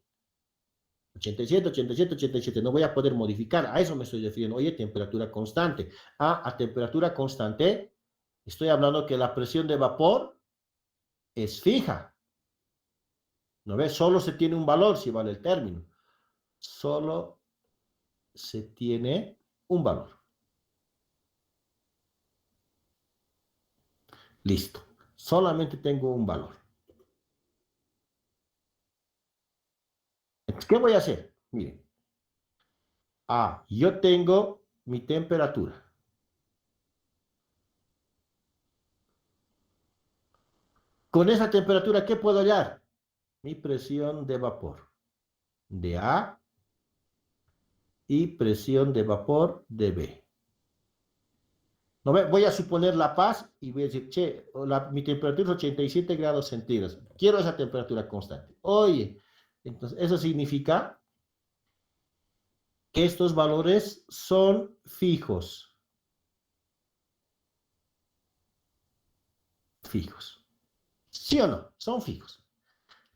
87, 87, 87, no voy a poder modificar, a eso me estoy refiriendo. Oye, temperatura constante. A temperatura constante, estoy hablando que la presión de vapor es fija, ¿no ves? Solo se tiene un valor, si vale el término. Solo se tiene un valor. Listo. Solamente tengo un valor. Entonces, ¿qué voy a hacer? Miren. Yo tengo mi temperatura. Con esa temperatura, ¿qué puedo hallar? Mi presión de vapor de A y presión de vapor de B. ¿No ve? Voy a suponer La Paz y voy a decir, che, mi temperatura es 87 grados centígrados. Quiero esa temperatura constante. Oye, entonces eso significa que estos valores son fijos. Fijos. ¿Sí o no? Son fijos.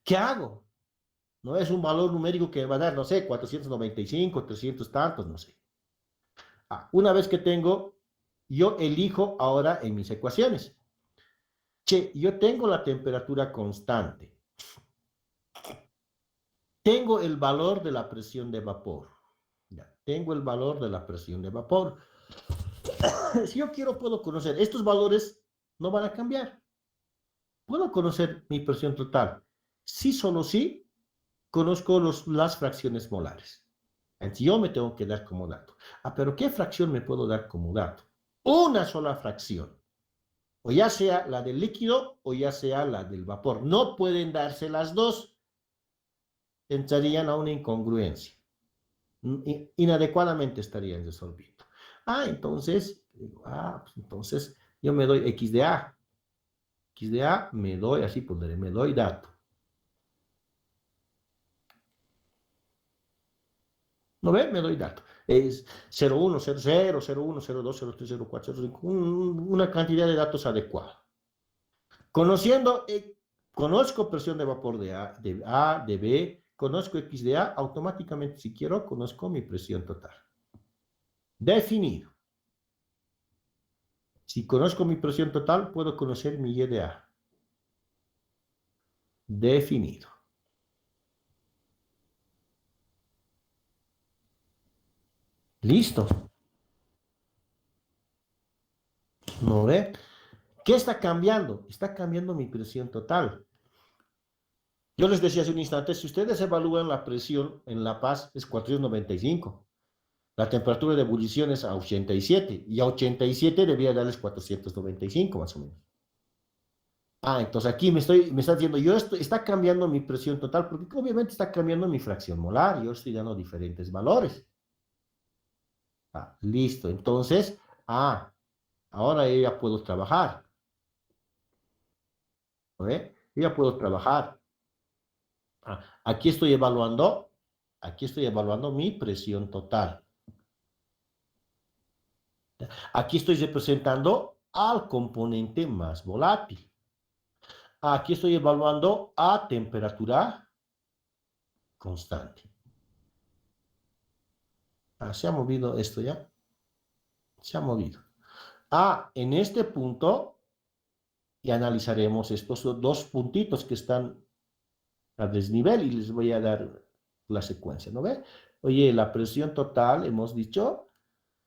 ¿Qué hago? No es un valor numérico que va a dar, no sé, 495, 300 tantos, no sé. Una vez que tengo, yo elijo ahora en mis ecuaciones. Che, yo tengo la temperatura constante. Tengo el valor de la presión de vapor. Ya, tengo el valor de la presión de vapor. Si yo quiero, puedo conocer. Estos valores no van a cambiar. Puedo conocer mi presión total. Sí, solo sí, conozco las fracciones molares. Entonces yo me tengo que dar como dato. Pero ¿qué fracción me puedo dar como dato? Una sola fracción. O ya sea la del líquido o ya sea la del vapor. No pueden darse las dos. Entrarían a una incongruencia. Inadecuadamente estarían resolviendo. Entonces, pues entonces yo me doy X de A. X de A me doy, así pondré, me doy dato. ¿No ve? Me doy dato. Es 01, 00, 01, 02, 03, 04, 05, una cantidad de datos adecuada. Conociendo, conozco presión de vapor de B, conozco X de A, automáticamente si quiero, conozco mi presión total. Definido. Si conozco mi presión total, puedo conocer mi Y de A. Definido. Listo. ¿No ve? ¿Qué está cambiando? Está cambiando mi presión total. Yo les decía hace un instante, si ustedes evalúan la presión en La Paz es 495. La temperatura de ebullición es a 87 y a 87 debía darles 495 más o menos. Entonces aquí me está diciendo, está cambiando mi presión total, porque obviamente está cambiando mi fracción molar, yo estoy dando diferentes valores. Listo, entonces, ahora yo ya puedo trabajar. ¿no ve? Yo ya puedo trabajar. Ah, aquí estoy evaluando mi presión total. Aquí estoy representando al componente más volátil. Aquí estoy evaluando a temperatura constante. Ah, se ha movido esto ya. Se ha movido. Ah, en este punto y analizaremos estos dos puntitos que están a desnivel y les voy a dar la secuencia, ¿no ve? Oye, la presión total, hemos dicho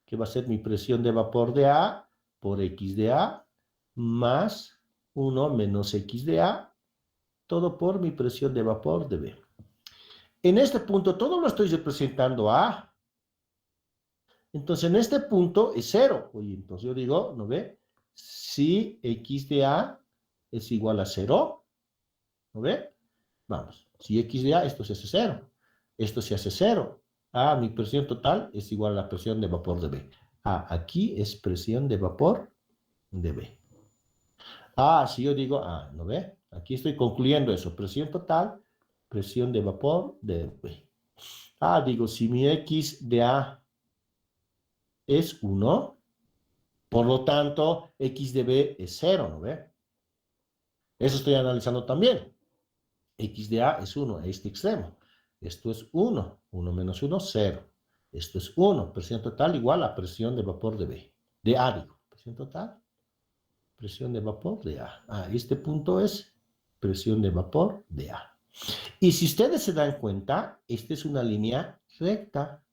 que va a ser mi presión de vapor de A por X de A más 1 menos X de A, todo por mi presión de vapor de B. En este punto todo lo estoy representando a A. Entonces en este punto es cero. Oye, entonces yo digo, ¿no ve? Si X de A es igual a cero, ¿no ve? Vamos, si X de A, esto se hace cero. Esto se hace cero. Ah, mi presión total es igual a la presión de vapor de B. Ah, aquí es presión de vapor de B. Ah, si yo digo, ¿no ve? Aquí estoy concluyendo eso. Presión total, presión de vapor de B. Ah, digo, si mi X de A es 1, por lo tanto, X de B es cero, ¿no ve? Eso estoy analizando también. X de A es 1 a este extremo. Esto es 1. 1 menos 1, 0. Esto es 1. Presión total igual a presión de vapor de B. De A, digo. Presión total, presión de vapor de A. Ah, este punto es presión de vapor de A. Y si ustedes se dan cuenta, esta es una línea recta.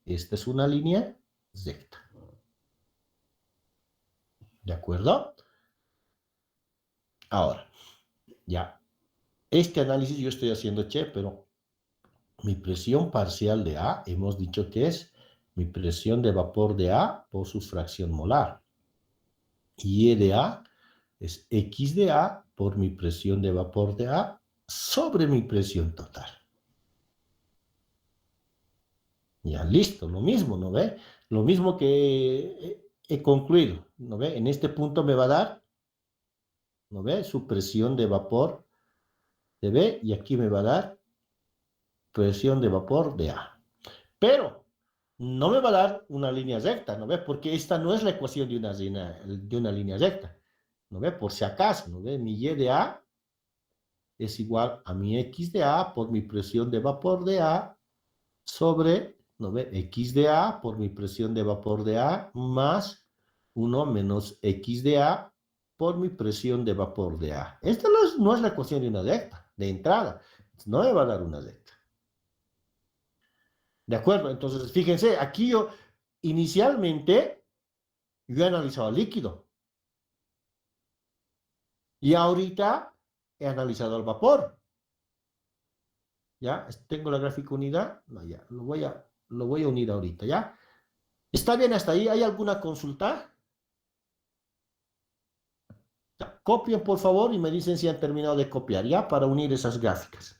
Esta es una línea recta. ¿De acuerdo? Ahora, ya. Este análisis yo estoy haciendo, pero mi presión parcial de A, hemos dicho que es mi presión de vapor de A por su fracción molar. Y E de A es X de A por mi presión de vapor de A sobre mi presión total. Ya, listo, lo mismo, ¿no ve? Lo mismo que he concluido, ¿no ve? En este punto me va a dar, ¿no ve? Su presión de vapor de B y aquí me va a dar presión de vapor de A. Pero no me va a dar una línea recta, ¿no ve? Porque esta no es la ecuación de una línea recta, ¿no ve? Por si acaso, ¿no ve? Mi Y de A es igual a mi X de A por mi presión de vapor de A sobre, ¿no ve? X de A por mi presión de vapor de A más 1 menos X de A por mi presión de vapor de A. Esta no es la ecuación de una recta, de entrada. No me va a dar una recta. ¿De acuerdo? Entonces, fíjense, aquí yo inicialmente yo he analizado el líquido y ahorita he analizado el vapor. ¿Ya? Tengo la gráfica unida. No, ya, lo voy a unir ahorita, ¿ya? ¿Está bien hasta ahí? ¿Hay alguna consulta? Ya, copien, por favor, y me dicen si han terminado de copiar, ¿ya? Para unir esas gráficas.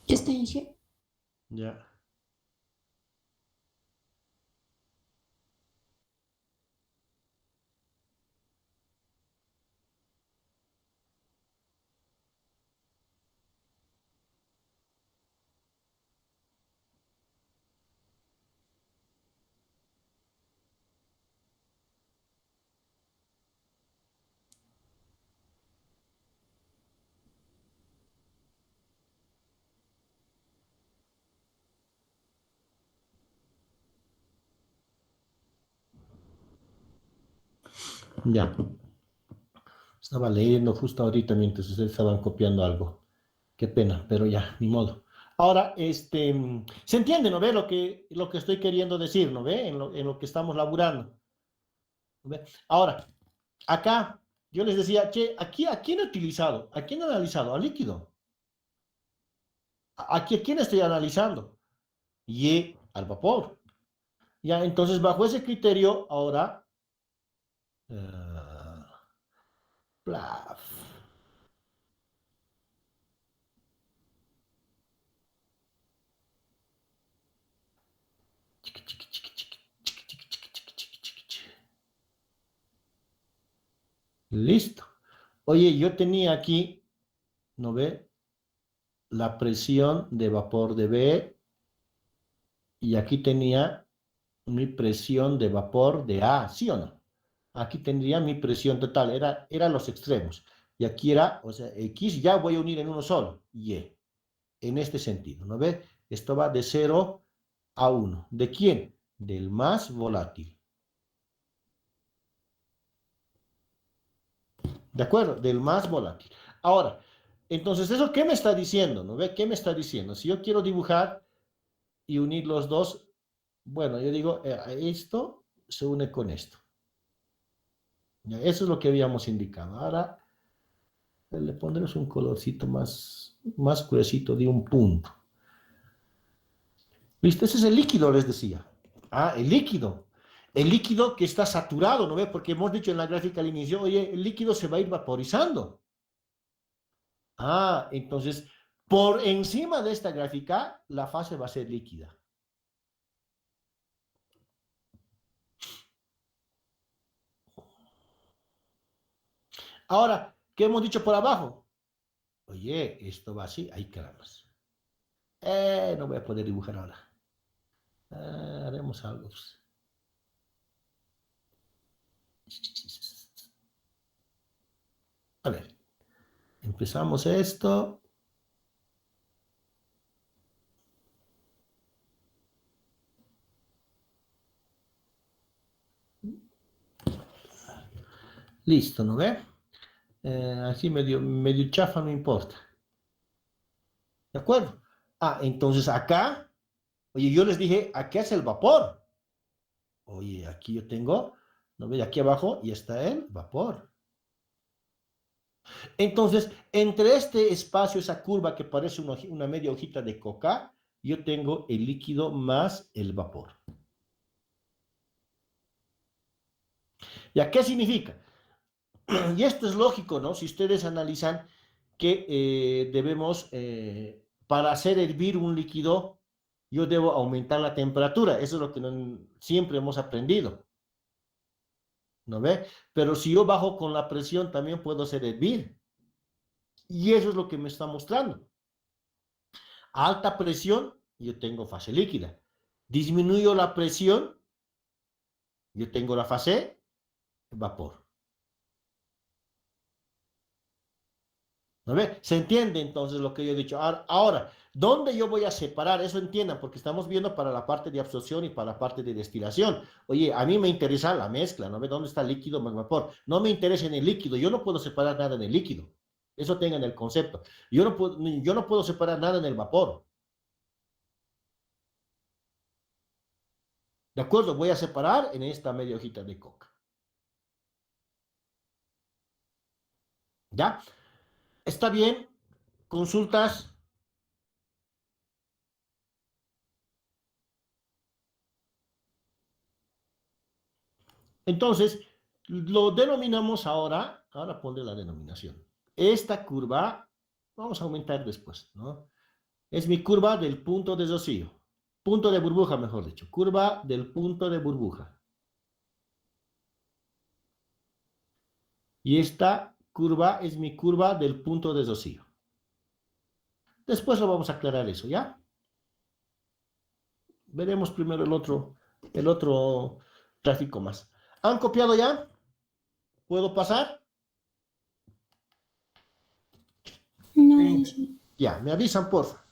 Ya está, Inge. Ya. Ya. Estaba leyendo justo ahorita mientras ustedes estaban copiando algo. Qué pena, pero ya, ni modo. Ahora, se entiende, ¿no ve? Lo que estoy queriendo decir, ¿no ve? En lo que estamos laburando. ¿No ve? Ahora, acá, yo les decía, che, aquí, ¿a quién he utilizado? ¿A quién he analizado? Al líquido. Aquí, ¿a quién estoy analizando? Y al vapor. Ya, entonces, bajo ese criterio, ahora, ah, plaf. Chiqui, chiqui, chiqui, chiqui, chiqui, chiqui, chiqui, chiqui, chiqui, chiqui, chiqui. Listo. Oye, yo tenía aquí, ¿no ve? La presión de vapor de B y aquí tenía mi presión de vapor de A, ¿sí o no? Aquí tendría mi presión total, eran los extremos. Y aquí era, o sea, X ya voy a unir en uno solo, Y, en este sentido, ¿no ve? Esto va de 0 a 1. ¿De quién? Del más volátil. ¿De acuerdo? Del más volátil. Ahora, entonces, ¿eso qué me está diciendo? ¿No ve? ¿Qué me está diciendo? Si yo quiero dibujar y unir los dos, bueno, yo digo, esto se une con esto. Ya, eso es lo que habíamos indicado. Ahora le pondremos un colorcito más gruesito de un punto. ¿Viste? Ese es el líquido, les decía. Ah, el líquido. El líquido que está saturado, ¿no ve? Porque hemos dicho en la gráfica al inicio, oye, el líquido se va a ir vaporizando. Ah, entonces, por encima de esta gráfica, la fase va a ser líquida. Ahora, ¿qué hemos dicho por abajo? Oye, esto va así. Ay, caramba. No voy a poder dibujar ahora. Haremos algo. A ver, empezamos esto. Listo, ¿no ve? Así medio chafa, no importa. ¿De acuerdo? Ah, entonces acá, oye, yo les dije, aquí es el vapor. Oye, aquí yo tengo, ¿no ve? Aquí abajo y está el vapor. Entonces, entre este espacio, esa curva que parece una media hojita de coca, yo tengo el líquido más el vapor. ¿Ya qué significa? Y esto es lógico, ¿no? Si ustedes analizan que debemos, para hacer hervir un líquido, yo debo aumentar la temperatura. Eso es lo que siempre hemos aprendido, ¿no ve? Pero si yo bajo con la presión, también puedo hacer hervir. Y eso es lo que me está mostrando. A alta presión, yo tengo fase líquida. Disminuyo la presión, yo tengo la fase vapor. ¿No ve? ¿Se entiende entonces lo que yo he dicho? Ahora, ¿dónde yo voy a separar? Eso entiendan, porque estamos viendo para la parte de absorción y para la parte de destilación. Oye, a mí me interesa la mezcla, ¿no ve? ¿Dónde está el líquido más vapor? No me interesa en el líquido, yo no puedo separar nada en el líquido. Eso tengan el concepto. Yo no puedo separar nada en el vapor. ¿De acuerdo? Voy a separar en esta media hojita de coca. ¿Ya? ¿Está bien? ¿Consultas? Entonces, lo denominamos ahora pondré la denominación. Esta curva, vamos a aumentar después, ¿no? Es mi curva del punto de rocío. Punto de burbuja, mejor dicho. Curva del punto de burbuja. Y esta curva es mi curva del punto de rocío. Después lo vamos a aclarar eso, ¿ya? Veremos primero el otro gráfico más. ¿Han copiado ya? ¿Puedo pasar? No, Sí, sí. Ya, me avisan, por favor.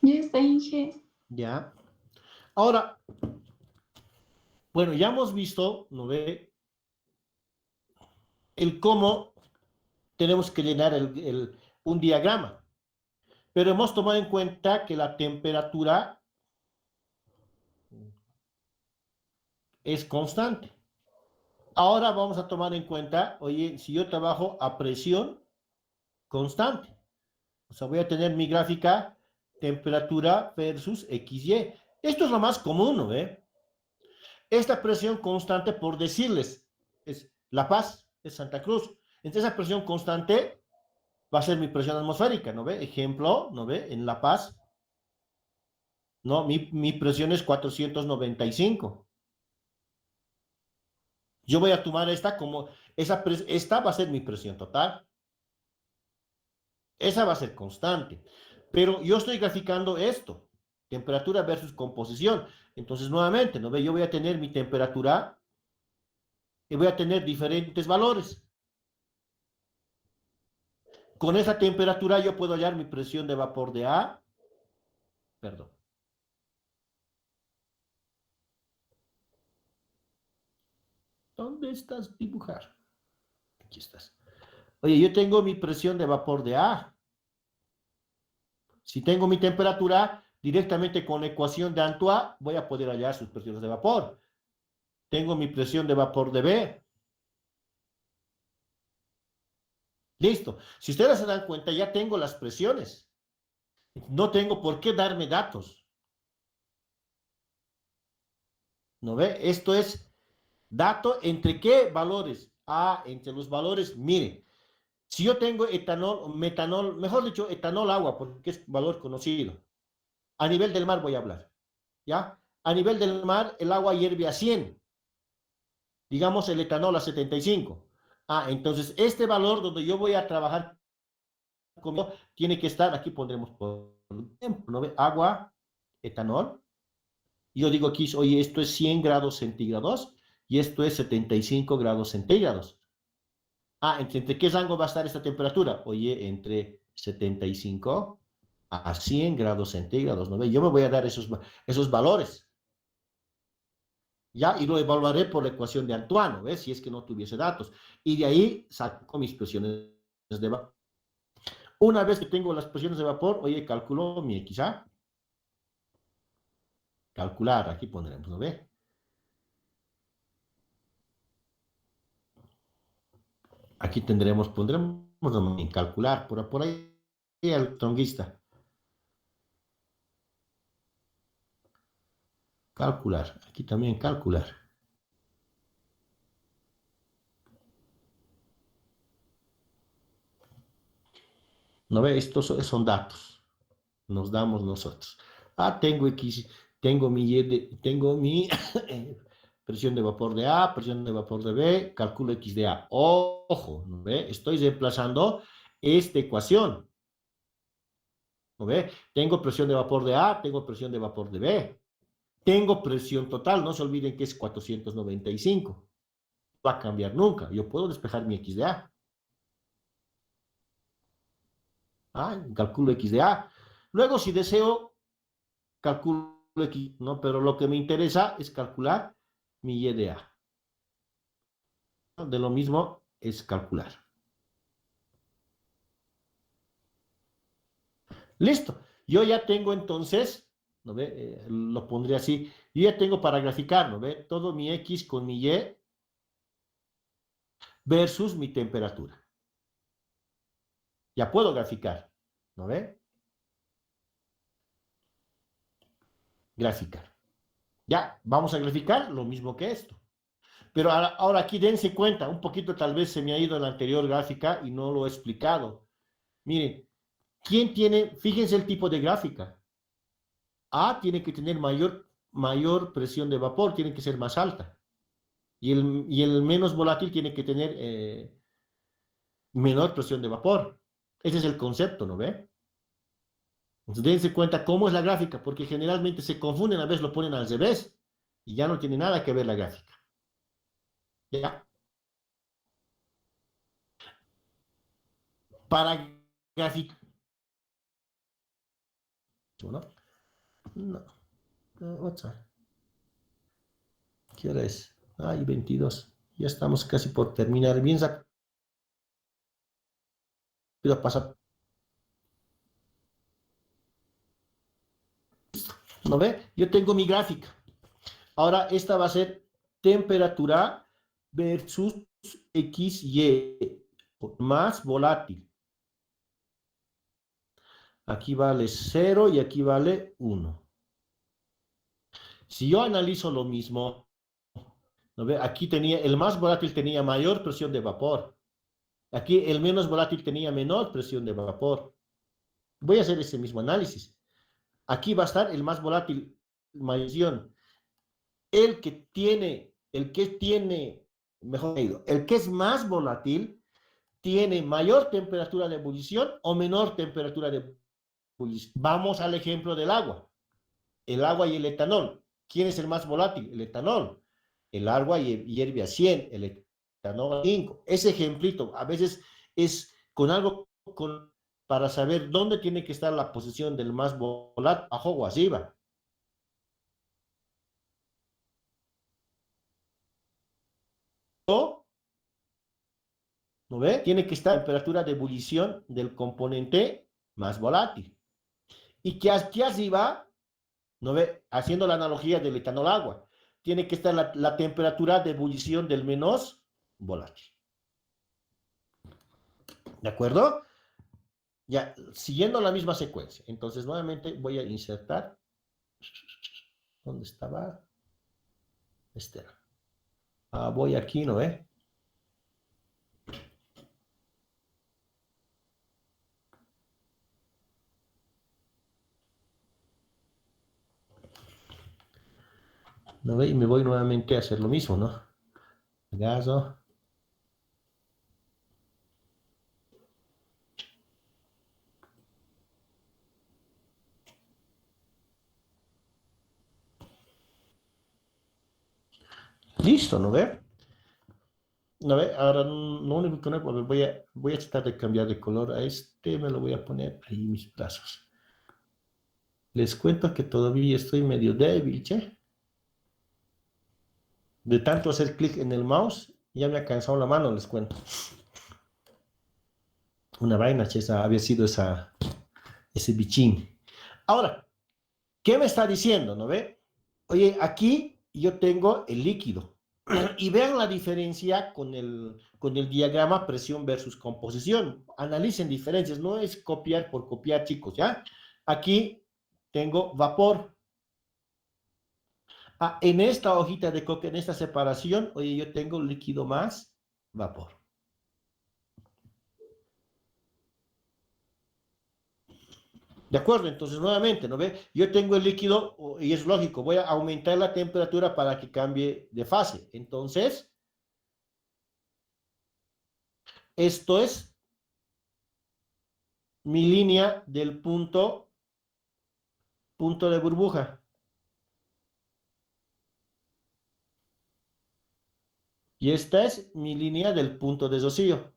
Ya está, Inge. Ya. Ahora, bueno, ya hemos visto, ¿no ve? El cómo tenemos que llenar un diagrama, pero hemos tomado en cuenta que la temperatura es constante. Ahora vamos a tomar en cuenta, oye, si yo trabajo a presión constante, O sea, voy a tener mi gráfica temperatura versus XY. Esto es lo más común, ¿no ve? Esta presión constante, por decirles, es La Paz, es Santa Cruz. Entonces, esa presión constante va a ser mi presión atmosférica, ¿no ve? Ejemplo, ¿no ve? En La Paz, ¿no? Mi presión es 495. Yo voy a tomar esta como, esta va a ser mi presión total. Esa va a ser constante. Pero yo estoy graficando esto, temperatura versus composición. Entonces, nuevamente, ¿no ve? Yo voy a tener mi temperatura y voy a tener diferentes valores. Con esa temperatura yo puedo hallar mi presión de vapor de A, perdón. ¿Dónde estás, dibujar? Aquí estás. Oye, yo tengo mi presión de vapor de A. Si tengo mi temperatura, directamente con la ecuación de Antoine voy a poder hallar sus presiones de vapor. Tengo mi presión de vapor de B. Listo. Si ustedes se dan cuenta, ya tengo las presiones. No tengo por qué darme datos. ¿No ve? Esto es dato entre qué valores. Ah, entre los valores, mire, si yo tengo etanol, metanol, mejor dicho, etanol agua, porque es valor conocido. A nivel del mar voy a hablar, ¿ya? A nivel del mar, el agua hierve a 100. Digamos el etanol a 75. Ah, entonces este valor donde yo voy a trabajar conmigo tiene que estar, aquí pondremos por ejemplo, ¿no ve? Agua, etanol. Yo digo aquí, oye, esto es 100 grados centígrados y esto es 75 grados centígrados. Ah, ¿entre qué rango va a estar esta temperatura? Oye, entre 75 a 100 grados centígrados, ¿no ve? Yo me voy a dar esos valores, ¿ya? Y lo evaluaré por la ecuación de Antoine, ¿no ves? Si es que no tuviese datos. Y de ahí saco mis presiones de vapor. Una vez que tengo las presiones de vapor, oye, calculo mi XA. Calcular, aquí pondremos, ¿no ve? Aquí pondremos en calcular, por ahí el tronguista. Calcular, aquí también calcular. ¿No ve? Estos son datos. Nos damos nosotros. Ah, tengo X, tengo mi presión de vapor de A, presión de vapor de B, cálculo X de A. Ojo, ¿no ve? Estoy reemplazando esta ecuación. ¿No ve? Tengo presión de vapor de A, tengo presión de vapor de B. Tengo presión total, no se olviden que es 495. No va a cambiar nunca. Yo puedo despejar mi X de A. Ah, calculo X de A. Luego, si deseo, calculo X, ¿no? Pero lo que me interesa es calcular mi Y de A. De lo mismo es calcular. Listo. Yo ya tengo entonces, ¿no ve? Lo pondré así. Yo ya tengo para graficar, ¿no ve? Todo mi X con mi Y versus mi temperatura. Ya puedo graficar, ¿no ve? Graficar. Ya, vamos a graficar lo mismo que esto. Pero ahora aquí dense cuenta, un poquito tal vez se me ha ido en la anterior gráfica y no lo he explicado. Miren, ¿quién tiene, fíjense el tipo de gráfica? A tiene que tener mayor presión de vapor, tiene que ser más alta. Y el menos volátil tiene que tener menor presión de vapor. Ese es el concepto, ¿no ve? Entonces dense cuenta cómo es la gráfica, porque generalmente se confunden, a veces lo ponen al revés y ya no tiene nada que ver la gráfica. ¿Ya? Para graficar, ¿no? No, otra. ¿Qué hora es? Ay, 22. Ya estamos casi por terminar. Bien rápido pasa. ¿No ve? Yo tengo mi gráfica. Ahora esta va a ser temperatura versus XY más volátil. Aquí vale 0 y aquí vale 1. Si yo analizo lo mismo, ¿no ve? Aquí tenía, el más volátil tenía mayor presión de vapor. Aquí el menos volátil tenía menor presión de vapor. Voy a hacer ese mismo análisis. Aquí va a estar el más volátil, mayor. Mejor dicho, el que es más volátil tiene mayor temperatura de ebullición o menor temperatura de ebullición. Vamos al ejemplo del agua. El agua y el etanol. ¿Quién es el más volátil? El etanol. El agua hierve a 100, el etanol a 5. Ese ejemplito a veces es con algo para saber dónde tiene que estar la posición del más volátil, abajo o arriba. ¿No? ¿No ve? Tiene que estar a temperatura de ebullición del componente más volátil. Y que aquí arriba, ¿no ve? Haciendo la analogía del etanol agua, tiene que estar la temperatura de ebullición del menos volátil. ¿De acuerdo? Ya, siguiendo la misma secuencia. Entonces, nuevamente voy a insertar. ¿Dónde estaba? Este era. Voy aquí, ¿no ve? ¿No ve? Y me voy nuevamente a hacer lo mismo, ¿no? Gaso. Listo, ¿no ve? ¿No ve? Ahora lo único que no voy a tratar de cambiar de color a este, me lo voy a poner ahí mis brazos. Les cuento que todavía estoy medio débil, che. De tanto hacer clic en el mouse, ya me ha cansado la mano, les cuento. Una vaina, che, había sido ese bichín. Ahora, ¿qué me está diciendo, no ve? Oye, aquí yo tengo el líquido. Y vean la diferencia con el diagrama presión versus composición. Analicen diferencias, no es copiar por copiar, chicos, ¿ya? Aquí tengo vapor. En esta hojita de coque, en esta separación, oye, yo tengo líquido más vapor. ¿De acuerdo? Entonces, nuevamente, ¿no ve? Yo tengo el líquido y es lógico, voy a aumentar la temperatura para que cambie de fase. Entonces, esto es mi línea del punto de burbuja. Y esta es mi línea del punto de rocío.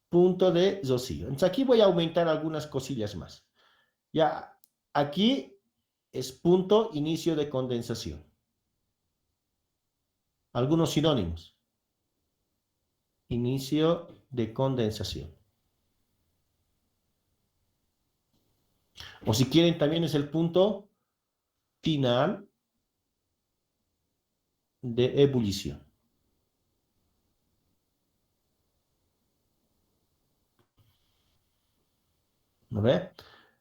Punto de rocío. Entonces, aquí voy a aumentar algunas cosillas más. Ya, aquí es punto inicio de condensación. Algunos sinónimos. Inicio de condensación. O si quieren, también es el punto final de ebullición. ¿No ve?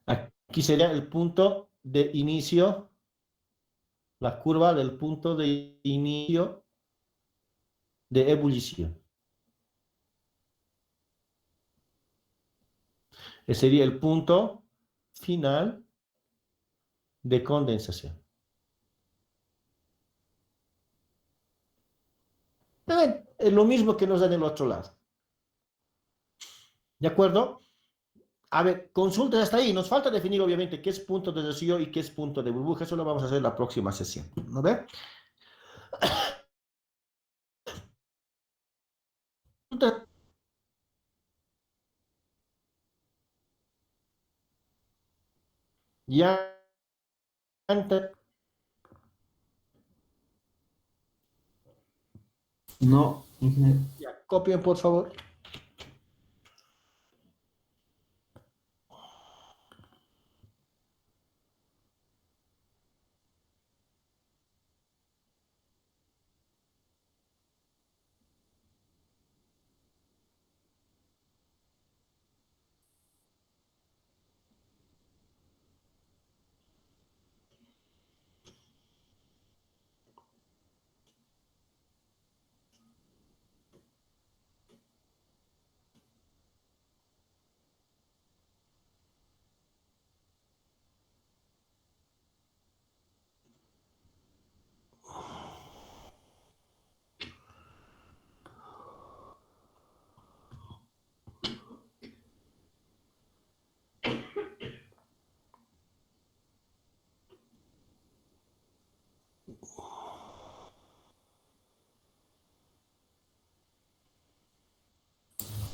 Aquí sería el punto de inicio, la curva del punto de inicio de ebullición. Ese sería el punto final de condensación. Es lo mismo que nos da en el otro lado. ¿De acuerdo? A ver, consultas hasta ahí. Nos falta definir, obviamente, qué es punto de rocío y qué es punto de burbuja. Eso lo vamos a hacer en la próxima sesión. ¿No ve? Ya, No, ingeniero. ya, copien, por favor.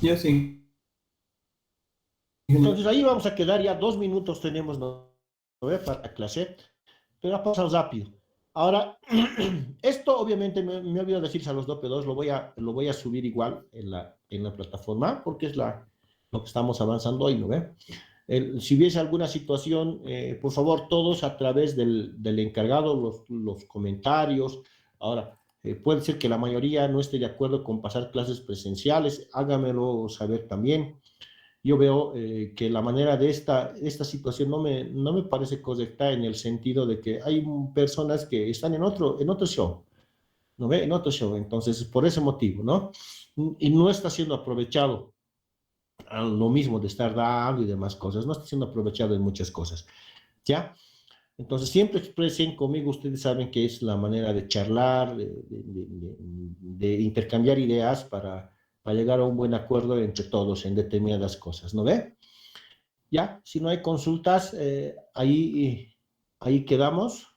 Ya sí. Entonces ahí vamos a quedar, ya 2 minutos tenemos, ¿no ve? Para la clase, pero ha pasado rápido. Ahora, esto obviamente me olvidado decirse a los dos P2, lo voy a subir igual en la plataforma, porque es lo que estamos avanzando hoy, ¿no ve? Si hubiese alguna situación, por favor, todos a través del encargado, los comentarios. Ahora, puede ser que la mayoría no esté de acuerdo con pasar clases presenciales, hágamelo saber también. Yo veo que la manera de esta situación no me parece correcta en el sentido de que hay personas que están en otro show, ¿no ve? En otro show, entonces, por ese motivo, ¿no? Y no está siendo aprovechado a lo mismo de estar dando y demás cosas, no está siendo aprovechado en muchas cosas, ¿ya? Entonces, siempre expresen conmigo, ustedes saben que es la manera de charlar, de intercambiar ideas para llegar a un buen acuerdo entre todos en determinadas cosas, ¿no ve? Ya, si no hay consultas, ahí quedamos.